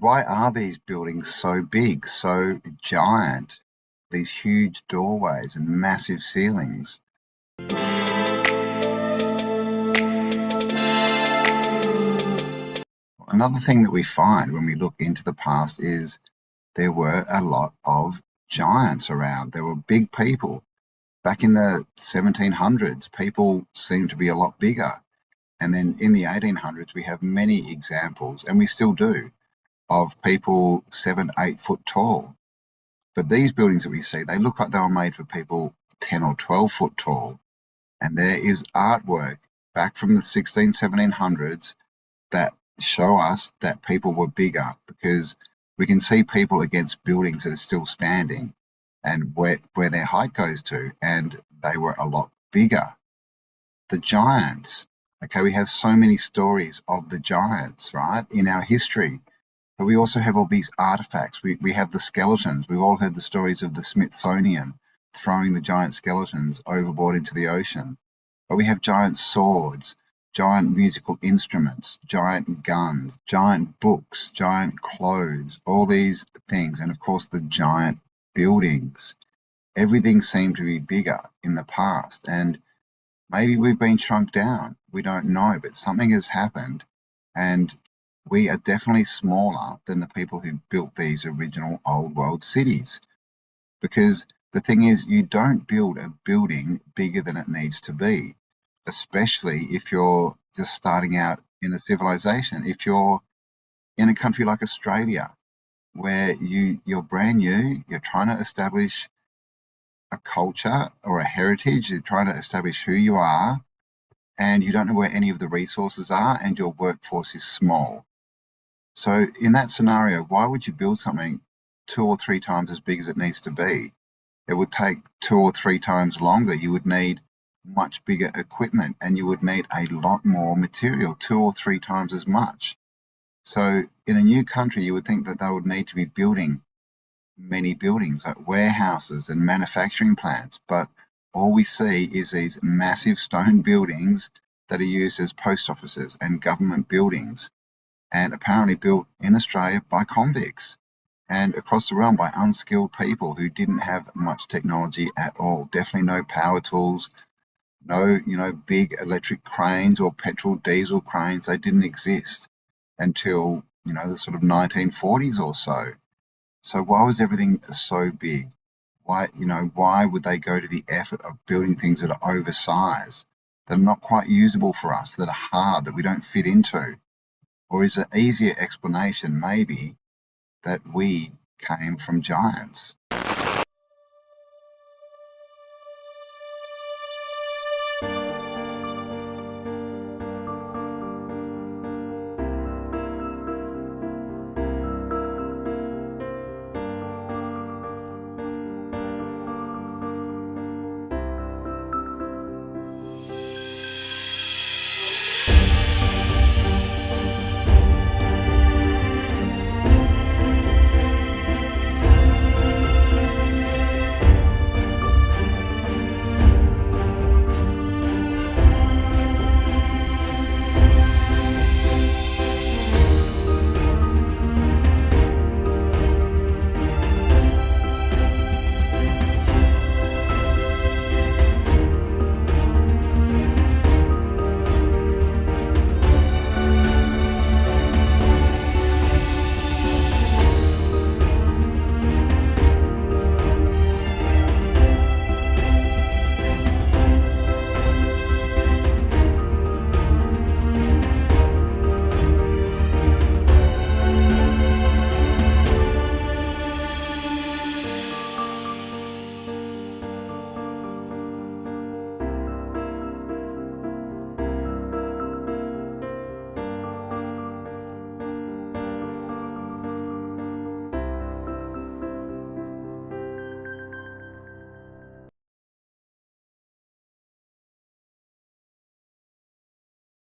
Why are these buildings so big, so giant? These huge doorways and massive ceilings. Another thing that we find when we look into the past is there were a lot of giants around. There were big people. Back in the 1700s, people seemed to be a lot bigger. And then in the 1800s, we have many examples, and we still do, of people 7, 8 foot tall. But these buildings that we see, they look like they were made for people 10 or 12 foot tall. And there is artwork back from the 16, 1700s that show us that people were bigger, because we can see people against buildings that are still standing and where their height goes to, and they were a lot bigger. The giants, okay, we have so many stories of the giants, right, in our history, but we also have all these artifacts. We have the skeletons. We've all heard the stories of the Smithsonian throwing the giant skeletons overboard into the ocean. But we have giant swords, giant musical instruments, giant guns, giant books, giant clothes, all these things, and of course the giant buildings. Everything seemed to be bigger in the past, and maybe we've been shrunk down. We don't know, but something has happened, and we are definitely smaller than the people who built these original old world cities. Because the thing is, you don't build a building bigger than it needs to be, especially if you're just starting out in a civilization. If you're in a country like Australia, where you're brand new, you're trying to establish a culture or a heritage, you're trying to establish who you are, and you don't know where any of the resources are, and your workforce is small. So in that scenario, why would you build something 2 or 3 times as big as it needs to be? It would take 2 or 3 times longer. You would need much bigger equipment, and you would need a lot more material, 2 or 3 times as much. So in a new country, you would think that they would need to be building many buildings like warehouses and manufacturing plants, but all we see is these massive stone buildings that are used as post offices and government buildings, and apparently built in Australia by convicts and across the realm by unskilled people who didn't have much technology at all. Definitely no power tools, no, big electric cranes or petrol diesel cranes. They didn't exist until, the sort of 1940s or so. So why was everything so big? Why would they go to the effort of building things that are oversized, that are not quite usable for us, that are hard, that we don't fit into? Or is an easier explanation maybe that we came from giants?